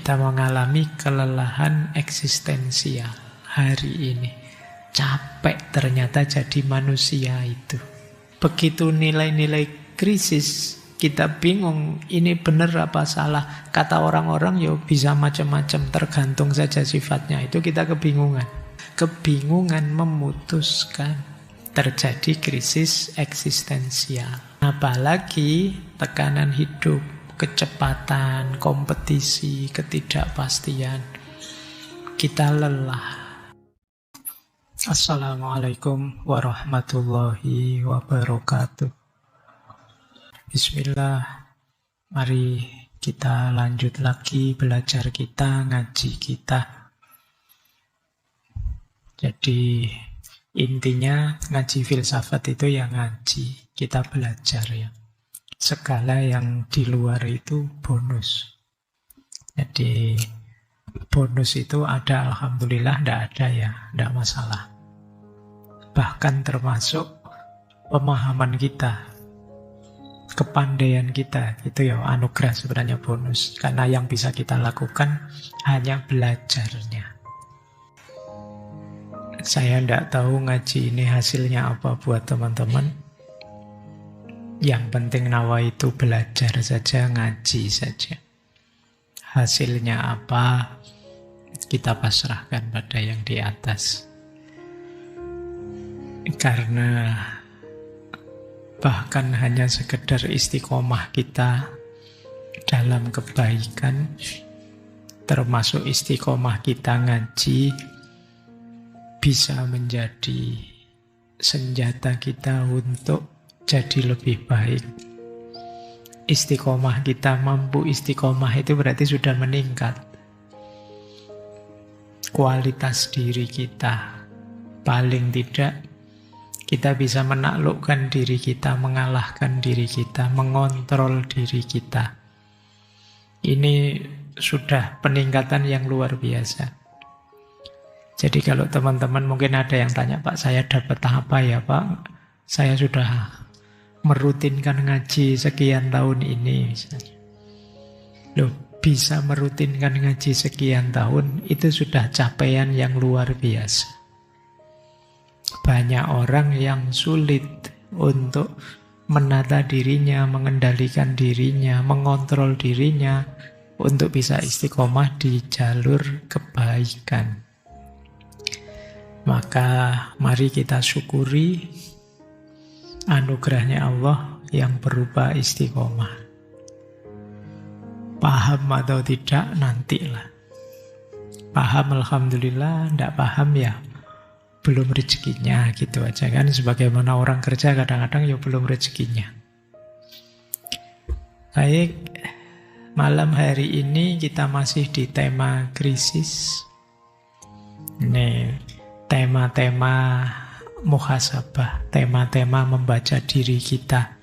Kita mengalami kelelahan eksistensial hari ini. Capek ternyata jadi manusia itu. Begitu nilai-nilai krisis, kita bingung ini benar apa salah. Kata orang-orang ya bisa macam-macam, tergantung saja sifatnya. Itu kita kebingungan. Kebingungan memutuskan terjadi krisis eksistensial. Apalagi tekanan hidup, kecepatan, kompetisi, ketidakpastian. Kita lelah. Assalamualaikum warahmatullahi wabarakatuh. Bismillah. Mari kita lanjut lagi belajar kita, ngaji kita. Jadi intinya ngaji filsafat itu ya ngaji. Kita belajar ya. Segala yang di luar itu bonus. Jadi bonus itu ada, alhamdulillah, tidak ada ya, tidak masalah. Bahkan termasuk pemahaman kita, kepandaian kita, itu ya anugerah sebenarnya bonus. Karena yang bisa kita lakukan hanya belajarnya. Saya tidak tahu ngaji ini hasilnya apa buat teman-teman. Yang penting nawa itu belajar saja, ngaji saja. Hasilnya apa, kita pasrahkan pada yang di atas. Karena bahkan hanya sekedar istiqomah kita dalam kebaikan, termasuk istiqomah kita ngaji, bisa menjadi senjata kita untuk jadi lebih baik. Istiqomah kita, mampu istiqomah itu berarti sudah meningkat. Kualitas diri kita, paling tidak kita bisa menaklukkan diri kita, mengalahkan diri kita, mengontrol diri kita. Ini sudah peningkatan yang luar biasa. Jadi kalau teman-teman mungkin ada yang tanya, Pak, saya dapat apa ya, Pak? Saya sudah merutinkan ngaji sekian tahun ini misalnya. Loh, bisa merutinkan ngaji sekian tahun itu sudah capaian yang luar biasa. Banyak orang yang sulit untuk menata dirinya, mengendalikan dirinya, mengontrol dirinya untuk bisa istiqomah di jalur kebaikan. Maka mari kita syukuri anugerahnya Allah yang berupa istiqomah. Paham atau tidak, nantilah. Paham, alhamdulillah. Tidak paham ya belum rezekinya, gitu aja kan. Sebagaimana orang kerja kadang-kadang ya belum rezekinya. Baik, malam hari ini kita masih di tema krisis. Ini tema-tema muhasabah, tema-tema membaca diri kita.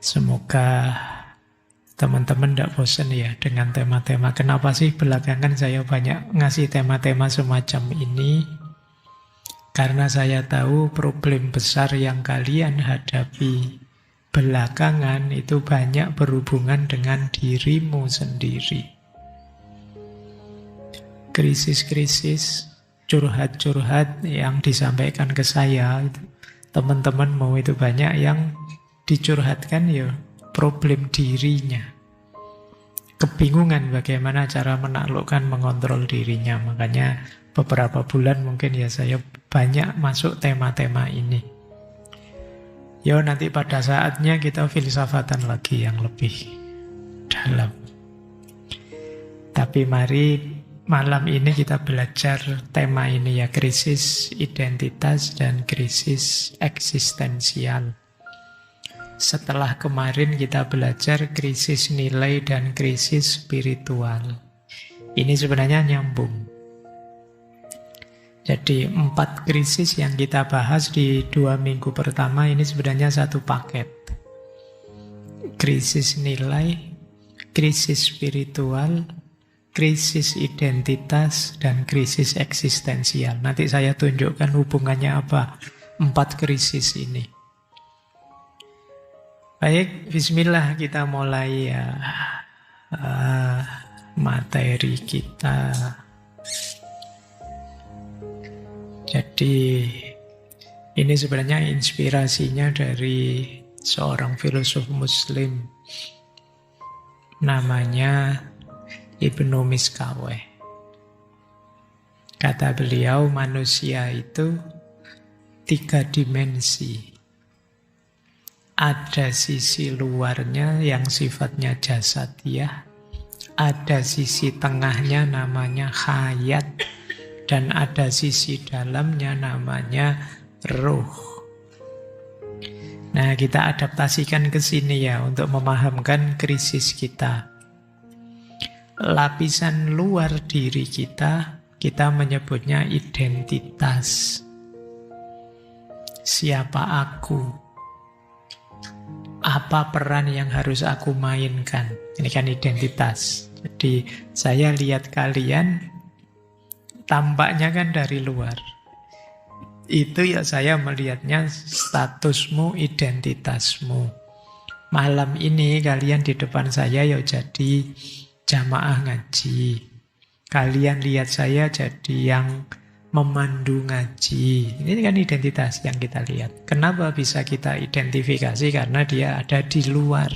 Semoga teman-teman tidak bosan ya dengan tema-tema. Kenapa sih belakangan saya banyak ngasih tema-tema semacam ini? Karena saya tahu problem besar yang kalian hadapi belakangan itu banyak berhubungan dengan dirimu sendiri. Krisis-krisis, curhat-curhat yang disampaikan ke saya, teman-teman mau itu banyak yang dicurhatkan ya problem dirinya. Kebingungan bagaimana cara menaklukkan, mengontrol dirinya. Makanya beberapa bulan mungkin ya saya banyak masuk tema-tema ini. Ya nanti pada saatnya kita filsafatan lagi yang lebih dalam. Tapi mari malam ini kita belajar tema ini ya, krisis identitas dan krisis eksistensial. Setelah kemarin kita belajar krisis nilai dan krisis spiritual. Ini sebenarnya nyambung. Jadi 4 krisis yang kita bahas di 2 minggu pertama ini sebenarnya satu paket. Krisis nilai, krisis spiritual, krisis identitas, dan krisis eksistensial. Nanti saya tunjukkan hubungannya apa 4 krisis ini. Baik, bismillah kita mulai ya. materi kita. Jadi ini sebenarnya inspirasinya dari seorang filosof Muslim namanya Ibnu Miskaweh. Kata beliau, manusia itu 3 dimensi. Ada sisi luarnya yang sifatnya jasadiah, ada sisi tengahnya namanya hayat, dan ada sisi dalamnya namanya ruh. Nah, kita adaptasikan ke sini ya untuk memahamkan krisis kita. Lapisan luar diri kita menyebutnya identitas. Siapa aku? Apa peran yang harus aku mainkan? Ini kan identitas. Jadi saya lihat kalian tampaknya kan dari luar. Itu ya saya melihatnya statusmu, identitasmu. Malam ini kalian di depan saya ya jadi jamaah ngaji. Kalian lihat saya jadi yang memandu ngaji. Ini kan identitas yang kita lihat. Kenapa bisa kita identifikasi? Karena dia ada di luar.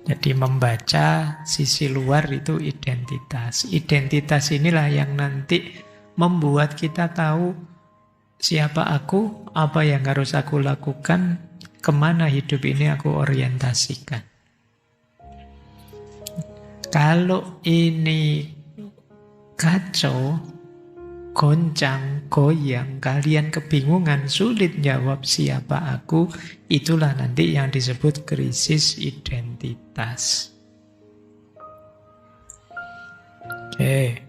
Jadi membaca sisi luar itu identitas. Identitas inilah yang nanti membuat kita tahu siapa aku, apa yang harus aku lakukan, kemana hidup ini aku orientasikan. Kalau ini kacau, goncang, goyang, kalian kebingungan, sulit jawab siapa aku, itulah nanti yang disebut krisis identitas. Oke,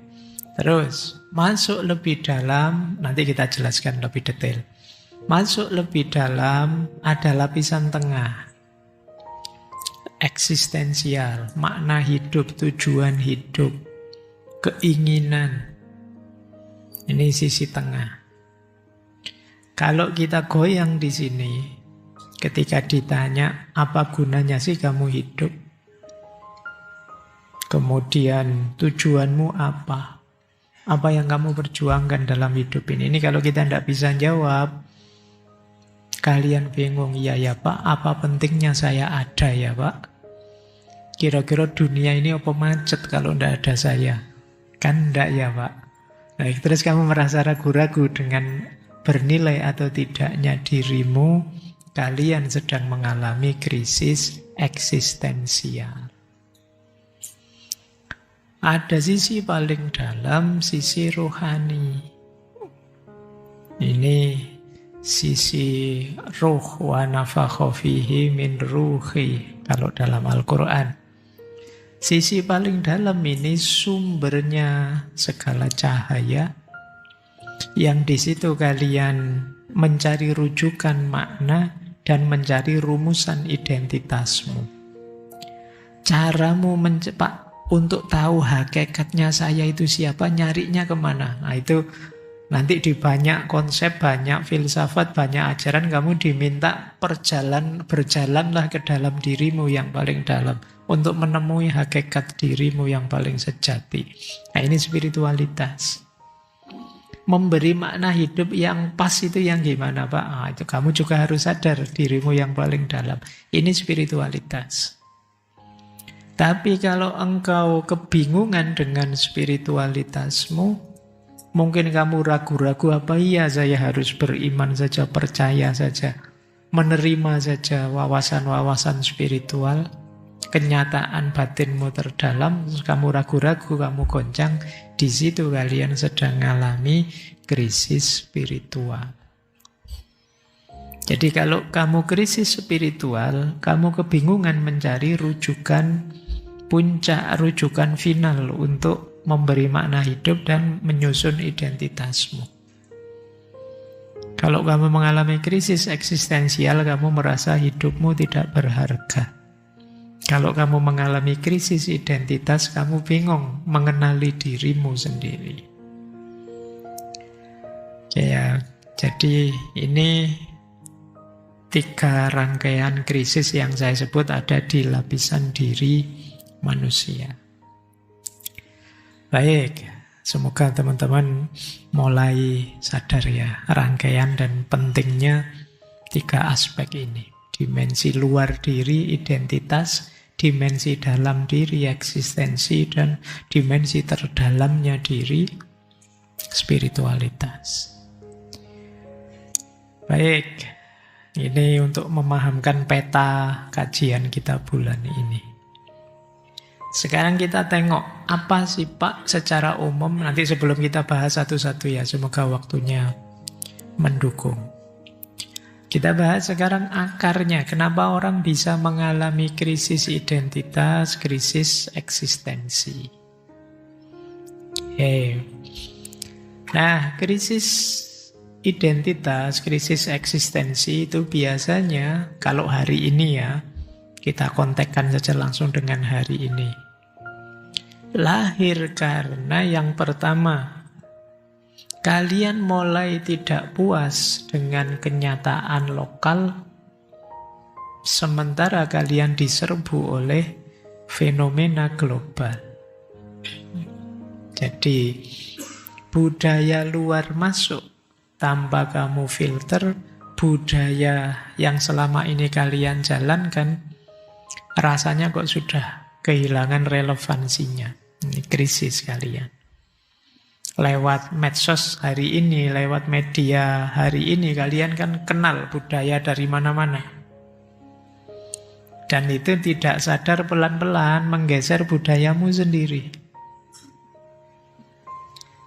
terus masuk lebih dalam, nanti kita jelaskan lebih detail. Masuk lebih dalam, ada lapisan tengah, eksistensial, makna hidup, tujuan hidup, keinginan. Ini sisi tengah. Kalau kita goyang di sini, ketika ditanya apa gunanya sih kamu hidup, kemudian tujuanmu apa, apa yang kamu perjuangkan dalam hidup ini. Ini kalau kita tidak bisa jawab, kalian bingung, ya Pak, apa pentingnya saya ada ya Pak? Kira-kira dunia ini apa macet kalau tidak ada saya? Kan tidak ya Pak? Nah, terus kamu merasa ragu-ragu dengan bernilai atau tidaknya dirimu, kalian sedang mengalami krisis eksistensial. Ada sisi paling dalam, sisi rohani. Ini sisi ruh, wa nafakha fihi min ruhi kalau dalam Al-Quran. Sisi paling dalam ini sumbernya segala cahaya, yang di situ kalian mencari rujukan makna dan mencari rumusan identitasmu. Caramu untuk tahu hakikatnya saya itu siapa, nyarinya kemana? Nah itu nanti di banyak konsep, banyak filsafat, banyak ajaran kamu diminta berjalanlah ke dalam dirimu yang paling dalam untuk menemui hakikat dirimu yang paling sejati. Nah ini spiritualitas. Memberi makna hidup yang pas itu yang gimana Pak? Nah, itu kamu juga harus sadar dirimu yang paling dalam. Ini spiritualitas. Tapi kalau engkau kebingungan dengan spiritualitasmu, mungkin kamu ragu-ragu, apa iya saya harus beriman saja, percaya saja, menerima saja wawasan-wawasan spiritual, kenyataan batinmu terdalam, kamu ragu-ragu, kamu goncang, di situ kalian sedang mengalami krisis spiritual. Jadi kalau kamu krisis spiritual, kamu kebingungan mencari rujukan puncak, rujukan final untuk memberi makna hidup dan menyusun identitasmu. Kalau kamu mengalami krisis eksistensial, kamu merasa hidupmu tidak berharga. Kalau kamu mengalami krisis identitas, kamu bingung mengenali dirimu sendiri. Ya, jadi ini 3 rangkaian krisis yang saya sebut ada di lapisan diri manusia. Baik, semoga teman-teman mulai sadar ya rangkaian dan pentingnya 3 aspek ini. Dimensi luar diri, identitas, dimensi dalam diri, eksistensi, dan dimensi terdalamnya diri, spiritualitas. Baik, ini untuk memahamkan peta kajian kita bulan ini. Sekarang kita tengok apa sih Pak secara umum, nanti sebelum kita bahas satu-satu ya, semoga waktunya mendukung. Kita bahas sekarang akarnya, kenapa orang bisa mengalami krisis identitas, krisis eksistensi. Nah, krisis identitas, krisis eksistensi itu biasanya kalau hari ini ya, kita kontekkan saja langsung dengan hari ini. Lahir karena yang pertama, kalian mulai tidak puas dengan kenyataan lokal, sementara kalian diserbu oleh fenomena global. Jadi, budaya luar masuk tanpa kamu filter, budaya yang selama ini kalian jalankan, rasanya kok sudah kehilangan relevansinya. Ini krisis kalian. Lewat medsos hari ini, lewat media hari ini, kalian kan kenal budaya dari mana-mana. Dan itu tidak sadar pelan-pelan menggeser budayamu sendiri.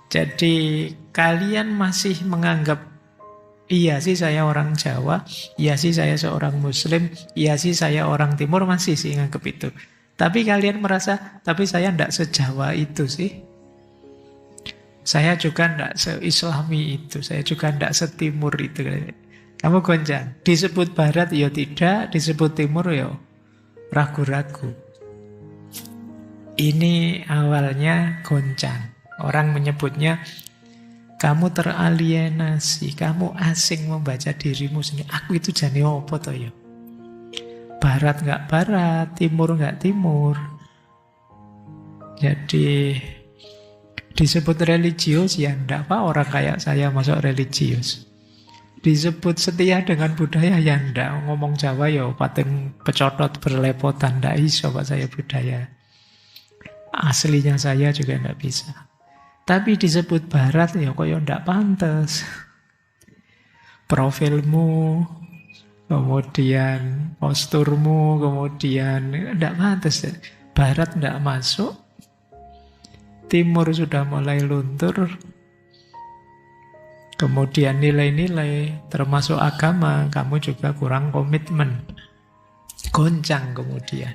Jadi kalian masih menganggap, iya sih saya orang Jawa, iya sih saya seorang Muslim, iya sih saya orang Timur, masih sih nganggap itu. Tapi kalian merasa, tapi saya tidak sejawa itu sih. Saya juga tidak se-Islami itu, saya juga tidak setimur itu. Kamu goncang. Disebut Barat ya tidak, disebut Timur ya ragu-ragu. Ini awalnya goncang. Orang menyebutnya kamu teralienasi, kamu asing membaca dirimu sendiri. Aku itu jane apa toh ya? Barat nggak barat, timur nggak timur. Jadi disebut religius ya enggak apa, orang kayak saya masuk religius. Disebut setia dengan budaya ya enggak, ngomong Jawa ya pating pecotot berlepotan, enggak iso Pak saya budaya. Aslinya saya juga enggak bisa. Tapi disebut barat ya kok ya enggak pantas. Profilmu, kemudian posturmu, kemudian enggak pantas. Barat enggak masuk, timur sudah mulai luntur, kemudian nilai-nilai termasuk agama, kamu juga kurang komitmen. Goncang kemudian.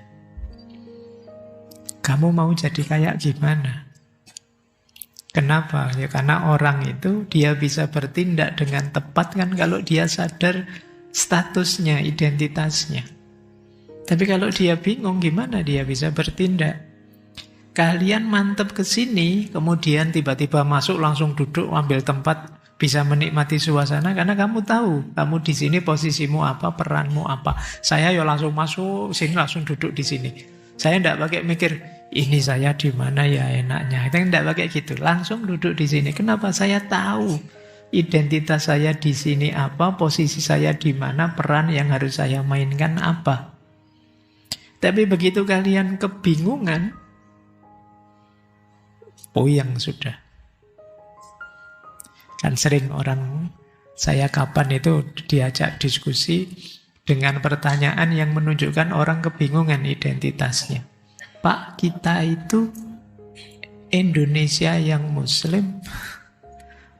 Kamu mau jadi kayak gimana? Kenapa? Ya karena orang itu dia bisa bertindak dengan tepat kan kalau dia sadar statusnya, identitasnya. Tapi kalau dia bingung gimana dia bisa bertindak? Kalian mantep ke sini, kemudian tiba-tiba masuk langsung duduk ambil tempat, bisa menikmati suasana karena kamu tahu kamu di sini posisimu apa, peranmu apa. Saya ya langsung masuk sini, langsung duduk di sini. Saya tidak pakai mikir ini saya di mana ya enaknya. Kita tidak pakai gitu, langsung duduk di sini. Kenapa? Saya tahu identitas saya di sini apa, posisi saya di mana, peran yang harus saya mainkan apa. Tapi begitu kalian kebingungan, puyeng sudah. Kan sering orang saya kapan itu diajak diskusi dengan pertanyaan yang menunjukkan orang kebingungan identitasnya. Pak, kita itu Indonesia yang Muslim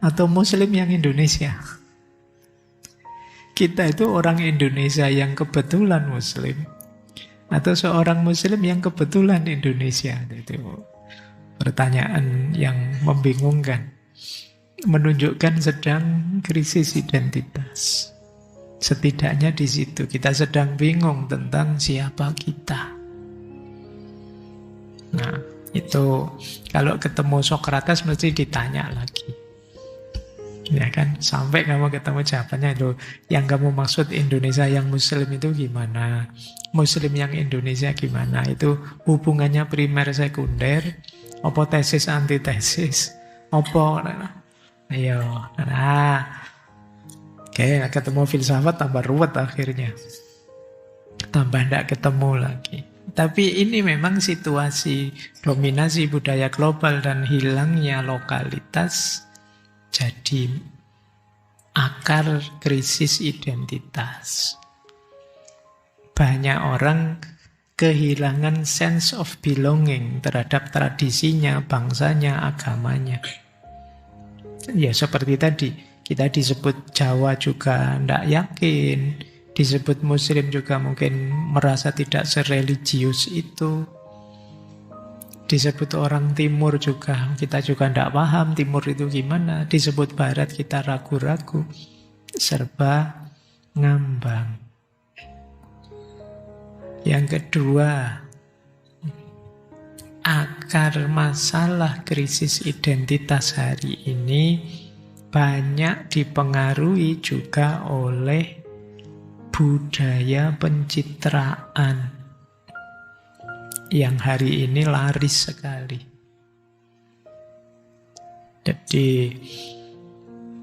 atau Muslim yang Indonesia? Kita itu orang Indonesia yang kebetulan Muslim atau seorang Muslim yang kebetulan Indonesia? Itu pertanyaan yang membingungkan, menunjukkan sedang krisis identitas. Setidaknya di situ kita sedang bingung tentang siapa kita. Nah, itu kalau ketemu Sokrates mesti ditanya lagi. Ya kan, sampai kamu ketemu jawabannya itu. Yang kamu maksud Indonesia yang Muslim itu gimana? Muslim yang Indonesia gimana? Itu hubungannya primer sekunder Apa tesis antitesis? Apa? Ayo. Nah, oke, ketemu filsafat tambah ruwet akhirnya. Tambah tidak ketemu lagi. Tapi ini memang situasi dominasi budaya global dan hilangnya lokalitas jadi akar krisis identitas. Banyak orang kehilangan sense of belonging terhadap tradisinya, bangsanya, agamanya. Ya seperti tadi, kita disebut Jawa juga tidak yakin, disebut Muslim juga mungkin merasa tidak sereligius itu. Disebut orang Timur juga, kita juga tidak paham Timur itu gimana. Disebut Barat kita ragu-ragu. Serba ngambang. Yang kedua, akar masalah krisis identitas hari ini banyak dipengaruhi juga oleh budaya pencitraan yang hari ini laris sekali. Jadi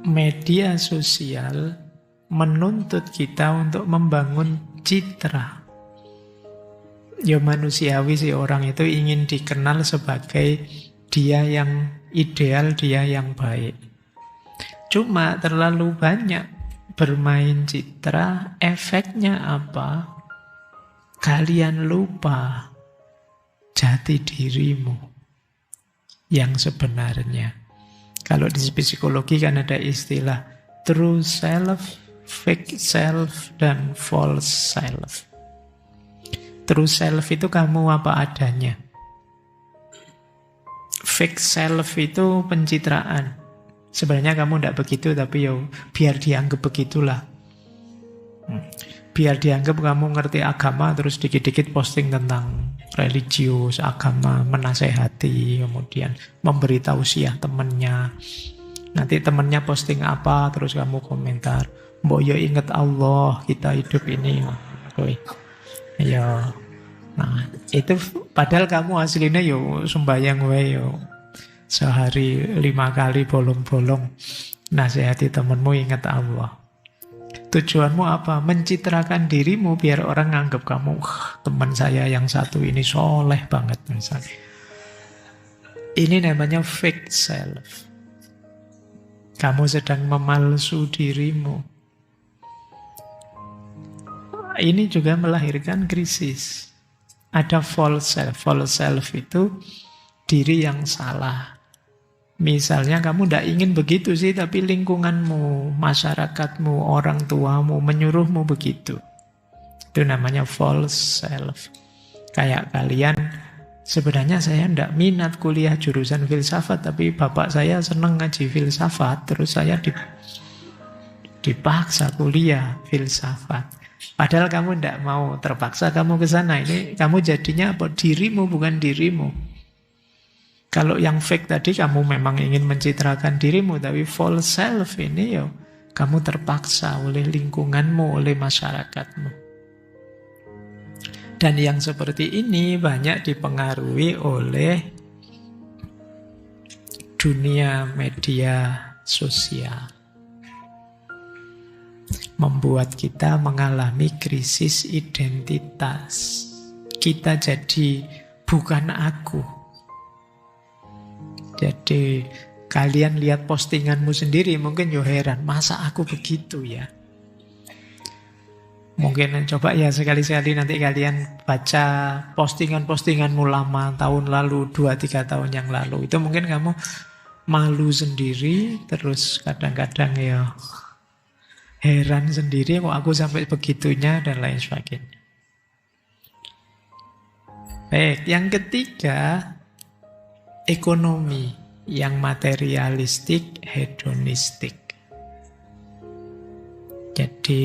media sosial menuntut kita untuk membangun citra. Ya manusiawi sih, orang itu ingin dikenal sebagai dia yang ideal, dia yang baik. Cuma terlalu banyak bermain citra, efeknya apa? Kalian lupa jati dirimu yang sebenarnya. Kalau di psikologi kan ada istilah true self, fake self, dan false self. True self itu kamu apa adanya. Fake self itu pencitraan. Sebenarnya kamu tidak begitu, tapi biar dianggap begitulah. Biar dianggap kamu ngerti agama, terus dikit-dikit posting tentang religius, agama, menasehati, kemudian memberi tausiah temannya. Nanti temannya posting apa, terus kamu komentar, mbok yo inget Allah, kita hidup ini. Ya, nah itu padahal kamu aslinya sembahyang wae sehari 5 kali bolong-bolong nasihati temanmu ingat Allah. Tujuanmu apa? Mencitrakan dirimu biar orang nganggap kamu teman saya yang satu ini soleh banget misalnya. Ini namanya fake self. Kamu sedang memalsu dirimu. Ini juga melahirkan krisis. Ada false self. False self itu diri yang salah. Misalnya kamu tidak ingin begitu sih, tapi lingkunganmu, masyarakatmu, orang tuamu menyuruhmu begitu. Itu namanya false self. Kayak kalian, sebenarnya saya tidak minat kuliah jurusan filsafat, tapi bapak saya senang ngaji filsafat, terus saya dipaksa kuliah filsafat. Padahal kamu tidak mau, terpaksa kamu ke sana. Ini kamu jadinya apa? Dirimu bukan dirimu. Kalau yang fake tadi kamu memang ingin mencitrakan dirimu, tapi false self ini kamu terpaksa oleh lingkunganmu, oleh masyarakatmu. Dan yang seperti ini banyak dipengaruhi oleh dunia media sosial. Membuat kita mengalami krisis identitas. Kita jadi bukan aku. Jadi kalian lihat postinganmu sendiri mungkin heran, masa aku begitu ya? Mungkin coba ya sekali-sekali nanti kalian baca postingan-postinganmu lama, tahun lalu, 2-3 tahun yang lalu. Itu mungkin kamu malu sendiri, terus kadang-kadang heran sendiri kok aku sampai begitunya dan lain sebagainya. Baik, yang ketiga, ekonomi yang materialistik, hedonistik. Jadi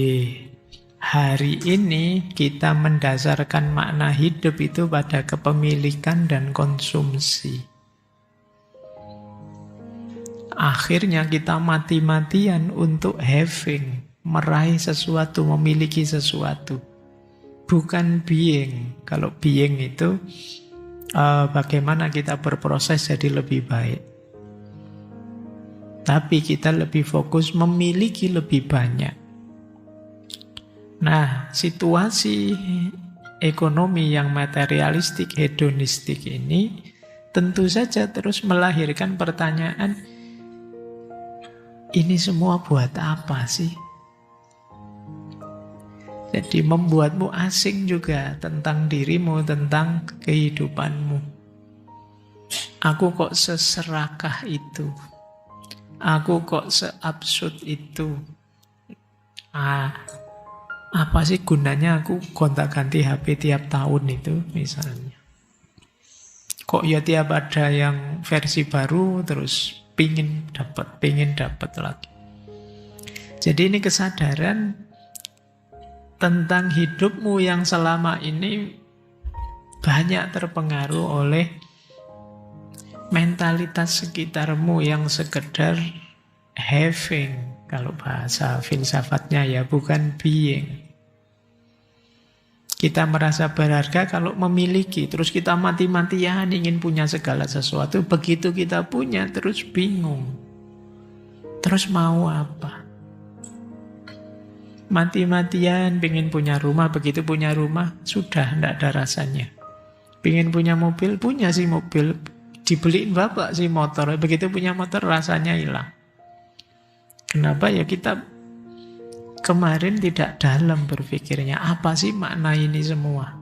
hari ini kita mendasarkan makna hidup itu pada kepemilikan dan konsumsi. Akhirnya kita mati-matian untuk having, meraih sesuatu, memiliki sesuatu. Bukan being. Kalau being itu bagaimana kita berproses jadi lebih baik. Tapi kita lebih fokus memiliki lebih banyak. Nah, situasi ekonomi yang materialistik, hedonistik ini tentu saja terus melahirkan pertanyaan, ini semua buat apa sih? Jadi membuatmu asing juga tentang dirimu, tentang kehidupanmu. Aku kok seserakah itu? Aku kok seabsurd itu? Apa sih gunanya aku gonta-ganti HP tiap tahun itu misalnya? Kok ya tiap ada yang versi baru terus pingin dapat lagi. Jadi ini kesadaran tentang hidupmu yang selama ini banyak terpengaruh oleh mentalitas sekitarmu yang sekedar having, kalau bahasa filsafatnya ya, bukan being. Kita merasa berharga kalau memiliki, terus kita mati-matian ingin punya segala sesuatu. Begitu kita punya, terus bingung. Terus mau apa? Mati-matian pengen punya rumah, begitu punya rumah, sudah tidak ada rasanya. Pengen punya mobil, punya sih mobil. Dibeliin bapak sih motor, begitu punya motor rasanya hilang. Kenapa ya kita kemarin tidak dalam berpikirnya, apa sih makna ini semua?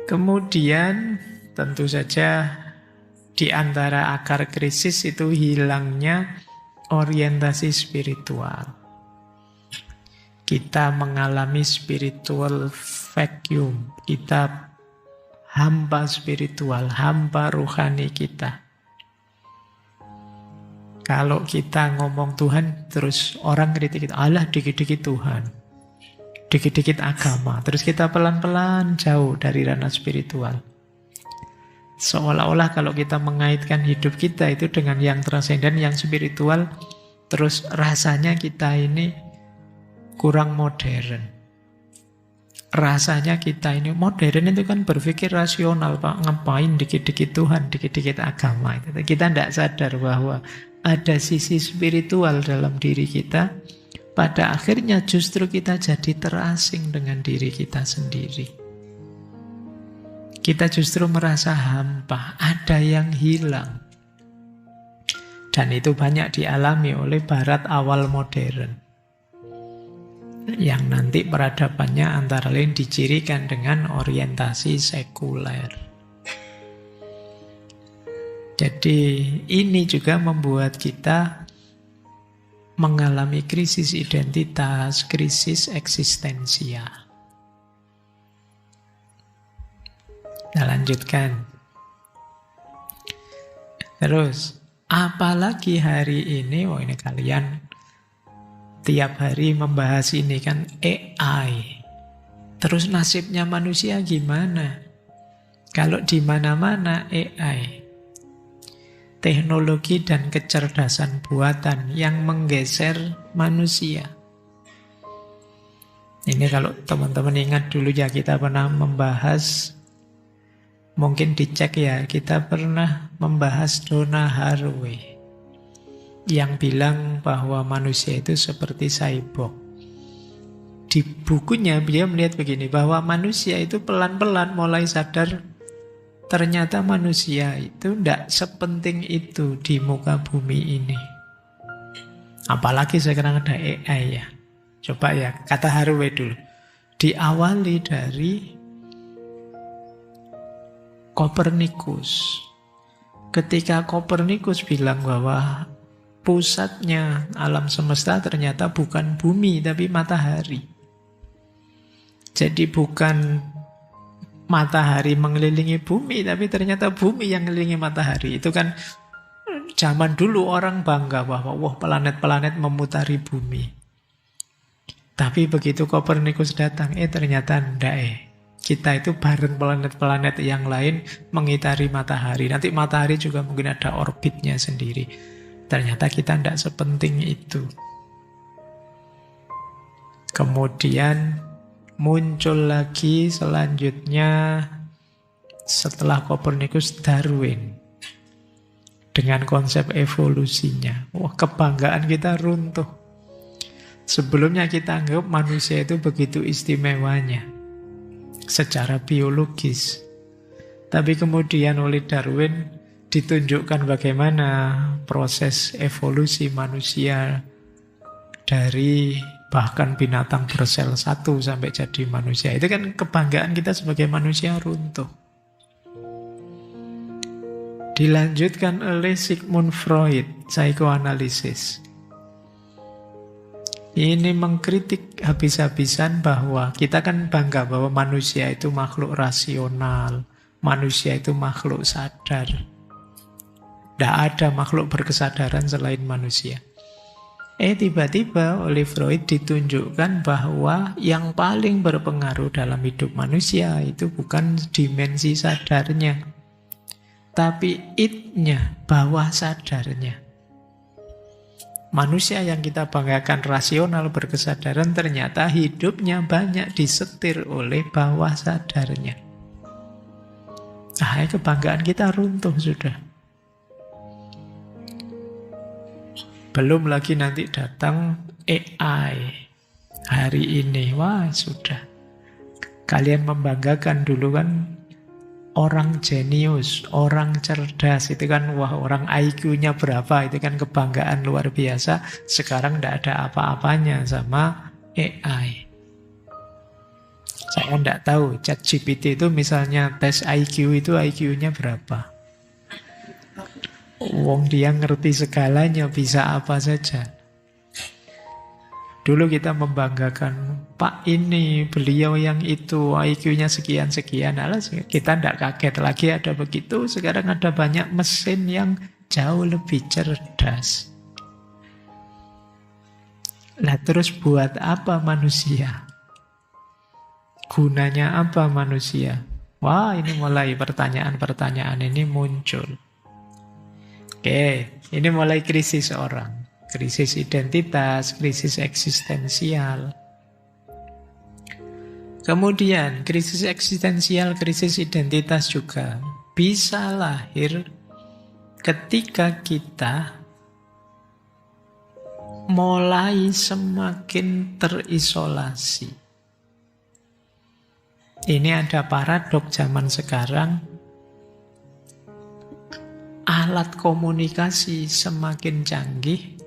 Kemudian tentu saja di antara akar krisis itu hilangnya orientasi spiritual. Kita mengalami spiritual vacuum, kita hampa spiritual, hampa rohani kita. Kalau kita ngomong Tuhan, terus orang kritik kita, alah dikit-dikit Tuhan, dikit-dikit agama. Terus kita pelan-pelan jauh dari ranah spiritual. Seolah-olah kalau kita mengaitkan hidup kita itu dengan yang transenden, yang spiritual, terus rasanya kita ini kurang modern. Rasanya kita ini modern itu kan berpikir rasional, Pak. Ngapain dikit-dikit Tuhan, dikit-dikit agama. Kita tidak sadar bahwa ada sisi spiritual dalam diri kita. Pada akhirnya justru kita jadi terasing dengan diri kita sendiri. Kita justru merasa hampa, ada yang hilang. Dan itu banyak dialami oleh Barat awal modern. Yang nanti peradabannya antara lain dicirikan dengan orientasi sekuler. Jadi ini juga membuat kita mengalami krisis identitas, krisis eksistensial. Kita lanjutkan. Terus, apalagi hari ini, ini kalian tiap hari membahas ini kan AI. Terus nasibnya manusia gimana? Kalau di mana-mana AI. Teknologi dan kecerdasan buatan yang menggeser manusia. Ini kalau teman-teman ingat dulu ya, kita pernah membahas, mungkin dicek ya, kita pernah membahas Donna Haraway yang bilang bahwa manusia itu seperti cyborg. Di bukunya dia melihat begini, bahwa manusia itu pelan-pelan mulai sadar ternyata manusia itu tidak sepenting itu di muka bumi ini. Apalagi sekarang ada AI ya. Coba ya, kata Haraway dulu. Diawali dari Kopernikus. Ketika Kopernikus bilang bahwa pusatnya alam semesta ternyata bukan bumi tapi matahari. Jadi bukan matahari mengelilingi bumi, tapi ternyata bumi yang mengelilingi matahari. Itu kan zaman dulu orang bangga bahwa wah, planet-planet memutari bumi. Tapi begitu Kopernikus datang, ternyata enggak. Kita itu bareng planet-planet yang lain mengitari matahari. Nanti matahari juga mungkin ada orbitnya sendiri. Ternyata kita enggak sepenting itu. Kemudian Muncul lagi selanjutnya setelah Kopernikus, Darwin dengan konsep evolusinya. Wah, kebanggaan kita runtuh. Sebelumnya kita anggap manusia itu begitu istimewanya secara biologis. Tapi kemudian oleh Darwin ditunjukkan bagaimana proses evolusi manusia dari bahkan binatang bersel satu sampai jadi manusia. Itu kan kebanggaan kita sebagai manusia runtuh. Dilanjutkan oleh Sigmund Freud, psikoanalisis. Ini mengkritik habis-habisan bahwa kita kan bangga bahwa manusia itu makhluk rasional, manusia itu makhluk sadar. Tidak ada makhluk berkesadaran selain manusia. Tiba-tiba oleh Freud ditunjukkan bahwa yang paling berpengaruh dalam hidup manusia itu bukan dimensi sadarnya, tapi id-nya, bawah sadarnya. Manusia yang kita banggakan rasional berkesadaran ternyata hidupnya banyak disetir oleh bawah sadarnya. Kebanggaan kita runtuh sudah. Belum lagi nanti datang AI hari ini. Wah, sudah. Kalian membanggakan dulu kan orang jenius, orang cerdas. Itu kan, wah, orang IQ-nya berapa. Itu kan kebanggaan luar biasa. Sekarang tidak ada apa-apanya sama AI. Saya tidak tahu, ChatGPT itu misalnya tes IQ itu IQ-nya berapa. Wong dia ngerti segalanya, bisa apa saja. Dulu kita membanggakan, Pak ini, beliau yang itu, IQ-nya sekian-sekian. Kita tidak kaget lagi ada begitu. Sekarang ada banyak mesin yang jauh lebih cerdas. Nah, terus buat apa manusia? Gunanya apa manusia? Wah, ini mulai pertanyaan-pertanyaan ini muncul. Oke, ini mulai krisis orang. Krisis identitas, krisis eksistensial. Kemudian krisis eksistensial, krisis identitas juga bisa lahir ketika kita mulai semakin terisolasi. Ini ada paradoks zaman sekarang. Alat komunikasi semakin canggih,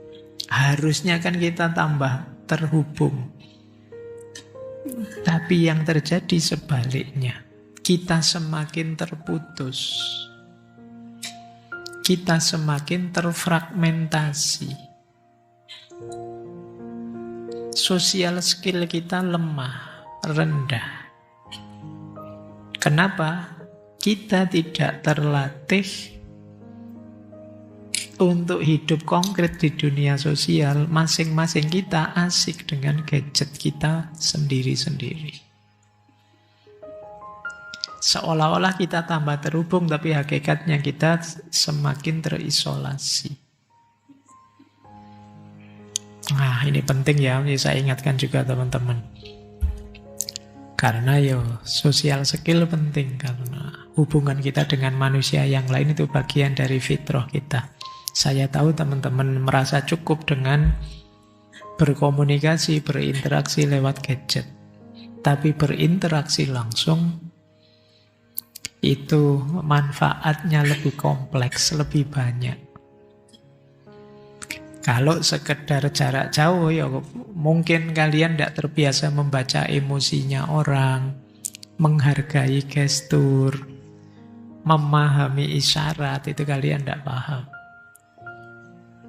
harusnya kan kita tambah terhubung. Tapi yang terjadi sebaliknya, kita semakin terputus. Kita semakin terfragmentasi. Sosial skill kita lemah, rendah. Kenapa? Kita tidak terlatih untuk hidup konkret di dunia sosial. Masing-masing kita asik dengan gadget kita sendiri-sendiri. Seolah-olah kita tambah terhubung, tapi hakikatnya kita semakin terisolasi. Nah, ini penting ya, saya ingatkan juga teman-teman. Karena sosial skill penting, karena hubungan kita dengan manusia yang lain itu bagian dari fitrah kita. Saya tahu teman-teman merasa cukup dengan berkomunikasi, berinteraksi lewat gadget. Tapi berinteraksi langsung itu manfaatnya lebih kompleks, lebih banyak. Kalau sekedar jarak jauh, mungkin kalian tidak terbiasa membaca emosinya orang, menghargai gestur, memahami isyarat, itu kalian tidak paham.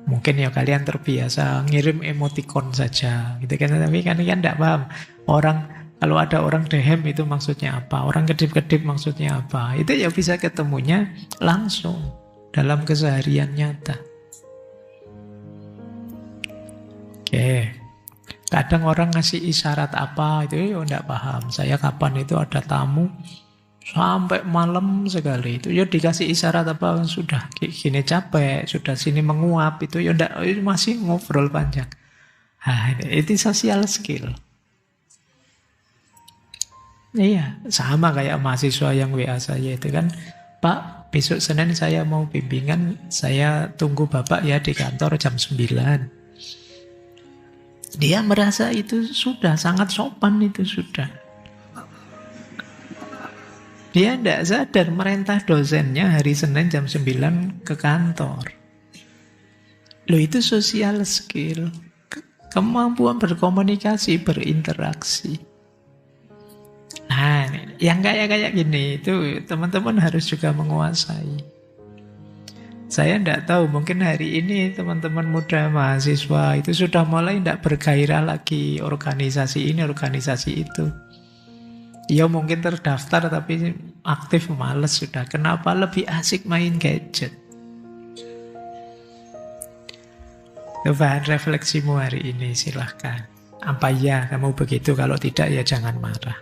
Mungkin kalian terbiasa ngirim emoticon saja, gitu kan? Tapi kalian tidak paham. Kalau ada orang dehem itu maksudnya apa? Orang kedip-kedip maksudnya apa? Itu bisa ketemunya langsung dalam keseharian nyata. Oke. Kadang orang ngasih isyarat apa itu tidak paham. Saya kapan itu ada tamu sampai malam sekali itu dikasih isyarat apa, sudah gini capek, sudah sini menguap, itu masih ngobrol panjang. Itu social skill. Iya, sama kayak mahasiswa yang WA saya itu kan, Pak, besok Senin saya mau bimbingan, saya tunggu Bapak ya di kantor jam 9. Dia merasa itu sudah sangat sopan, itu sudah. Dia tidak sadar merintah dosennya hari Senin jam 9 ke kantor. Loh, itu social skill. Kemampuan berkomunikasi, berinteraksi. Nah, yang kayak gini itu teman-teman harus juga menguasai. Saya tidak tahu, mungkin hari ini teman-teman muda mahasiswa itu sudah mulai tidak bergairah lagi organisasi ini, organisasi itu. Ya mungkin terdaftar tapi aktif males sudah. Kenapa? Lebih asik main gadget. Itu bahan refleksimu hari ini, silahkan. Apa ya kamu begitu? Kalau tidak ya jangan marah.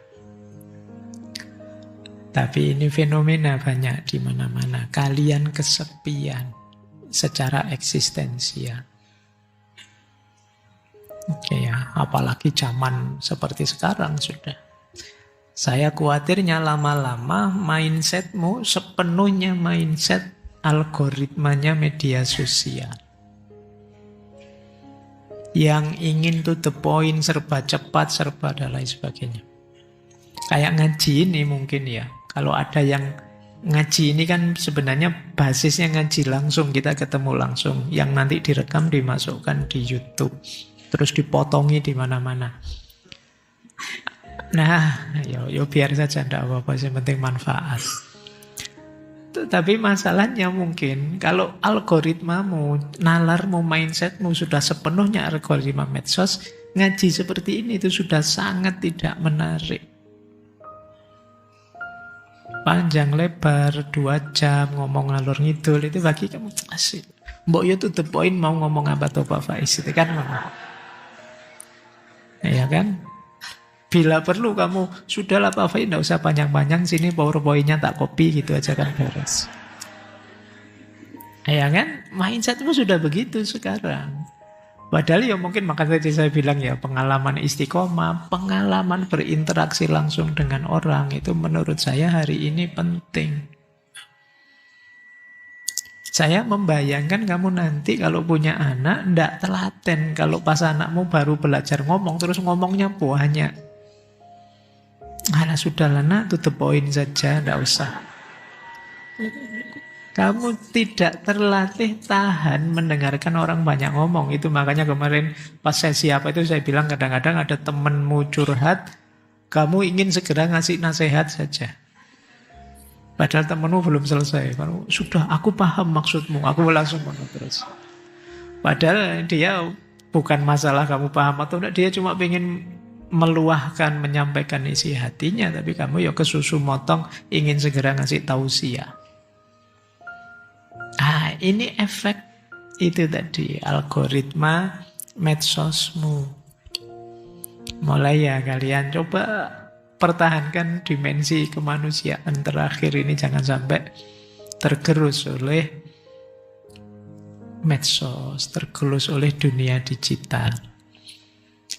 Tapi ini fenomena banyak di mana-mana. Kalian kesepian secara eksistensial. Oke ya, apalagi zaman seperti sekarang sudah. Saya khawatirnya lama-lama mindsetmu sepenuhnya mindset algoritmanya media sosial. Yang ingin to the point, serba cepat, serba dan lain sebagainya. Kayak ngaji ini mungkin ya. Kalau ada yang ngaji ini kan sebenarnya basisnya ngaji langsung, kita ketemu langsung. Yang nanti direkam dimasukkan di YouTube. Terus dipotongi di mana-mana. Nah, yo biar saja, tidak apa-apa, yang penting manfaat. Tapi masalahnya mungkin kalau algoritmamu, nalarmu, mindsetmu sudah sepenuhnya algoritma medsos, ngaji seperti ini itu sudah sangat tidak menarik. Panjang lebar 2 jam ngomong ngalur ngidul itu bagi kamu asik. Mbok yo to the point mau ngomong apa tuh Pak Faiz itu kan. Ya kan? Bila perlu kamu, sudahlah Pak Faiz, tidak usah panjang-panjang, sini PowerPoint-nya tak copy gitu aja kan beres. Ya kan? Mindsetmu sudah begitu sekarang. Padahal ya mungkin makanya tadi saya bilang ya, pengalaman istiqomah, pengalaman berinteraksi langsung dengan orang, itu menurut saya hari ini penting. Saya membayangkan kamu nanti kalau punya anak, ndak telaten kalau pas anakmu baru belajar ngomong, terus ngomongnya banyak. Alah sudahlah nak, to the point saja, ndak usah. Kamu tidak terlatih tahan mendengarkan orang banyak ngomong. Itu makanya kemarin pas sesi apa itu saya bilang kadang-kadang ada temenmu curhat, kamu ingin segera ngasih nasihat saja. Padahal temenmu belum selesai. Kamu, sudah, aku paham maksudmu. Aku langsung terus. Padahal dia bukan masalah kamu paham atau tidak. Dia cuma ingin meluahkan, menyampaikan isi hatinya. Tapi kamu ya kesusu motong, ingin segera ngasih tausiah. Ini efek itu tadi, algoritma medsosmu. Mulai ya kalian coba pertahankan dimensi kemanusiaan terakhir ini, jangan sampai tergerus oleh medsos, tergerus oleh dunia digital.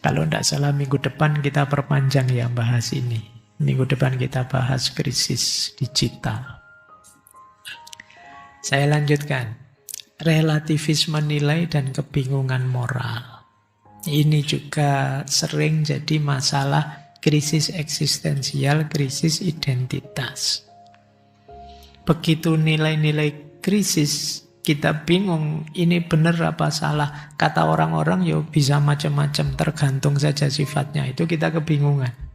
Kalau tidak salah minggu depan kita perpanjang ya bahas ini. Minggu depan kita bahas krisis digital. Saya lanjutkan. Relativisme nilai dan kebingungan moral. Ini juga sering jadi masalah krisis eksistensial, krisis identitas. Begitu nilai-nilai krisis, kita bingung ini benar apa salah. Kata orang-orang ya bisa macam-macam, tergantung saja sifatnya. Itu kita kebingungan.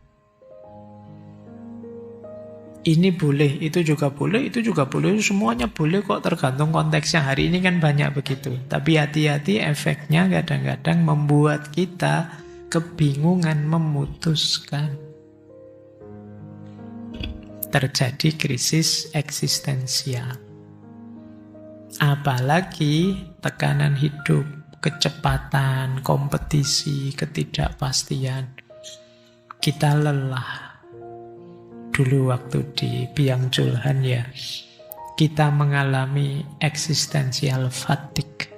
Ini boleh, itu juga boleh, itu juga boleh, semuanya boleh kok, tergantung konteksnya. Hari ini kan banyak begitu. Tapi hati-hati, efeknya kadang-kadang membuat kita kebingungan memutuskan. Terjadi krisis eksistensial. Apalagi tekanan hidup, kecepatan, kompetisi, ketidakpastian. Kita lelah. Dulu waktu di Biang Julhan ya, kita mengalami eksistensial fatigue.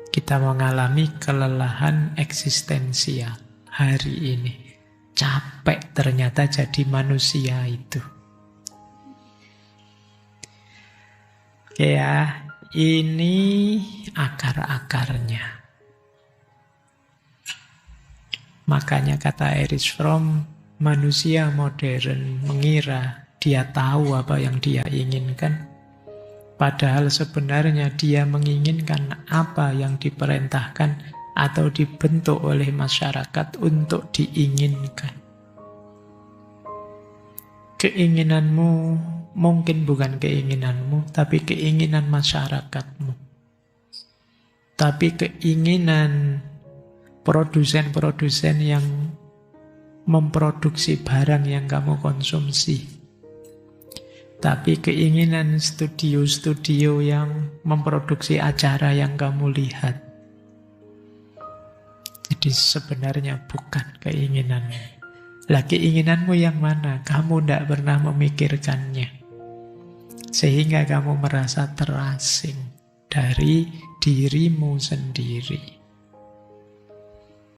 Kita mengalami kelelahan eksistensial hari ini. capek ternyata jadi manusia itu. Oke ya, ini akar-akarnya. Makanya kata Erich Fromm, manusia modern mengira dia tahu apa yang dia inginkan. Padahal sebenarnya dia menginginkan apa yang diperintahkan atau dibentuk oleh masyarakat untuk diinginkan. Keinginanmu mungkin bukan keinginanmu, tapi keinginan masyarakatmu. Tapi keinginan produsen-produsen yang memproduksi barang yang kamu konsumsi. Tapi keinginan studio-studio yang memproduksi acara yang kamu lihat. Jadi sebenarnya bukan keinginanmu. Lah keinginanmu yang mana? Kamu tidak pernah memikirkannya. Sehingga kamu merasa terasing dari dirimu sendiri.